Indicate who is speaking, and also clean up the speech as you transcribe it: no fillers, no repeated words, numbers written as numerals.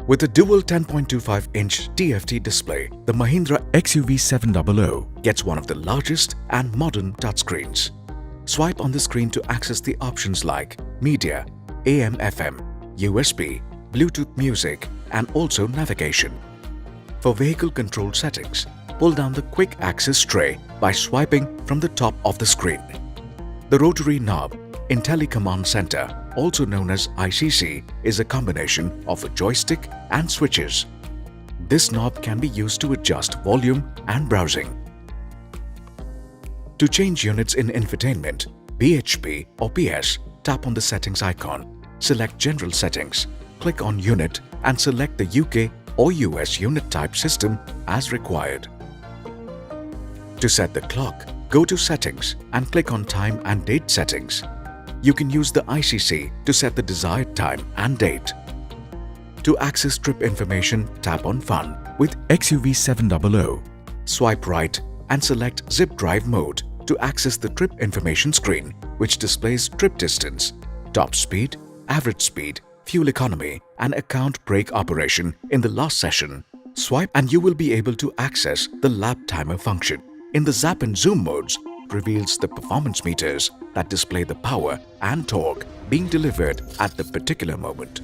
Speaker 1: With a dual 10.25-inch TFT display, the Mahindra XUV700 gets one of the largest and modern touchscreens. Swipe on the screen to access the options like media, AM/FM, USB, Bluetooth music, and also navigation. For vehicle control settings, pull down the quick access tray by swiping from the top of the screen. The rotary knob in Telecommand Center, also known as ICC, is a combination of a joystick and switches. This knob can be used to adjust volume and browsing. To change units in infotainment, BHP or PS, tap on the settings icon, select General Settings, click on Unit and select the UK or US unit type system as required. To set the clock, go to Settings and click on Time and Date settings. You can use the ICC to set the desired time and date. To access trip information, tap on Fun with XUV700. Swipe right and select Zip Drive mode to access the trip information screen, which displays trip distance, top speed, average speed, fuel economy, and account brake operation in the last session. Swipe and you will be able to access the lap timer function. In the Zap and Zoom modes, reveals the performance meters that display the power and torque being delivered at the particular moment.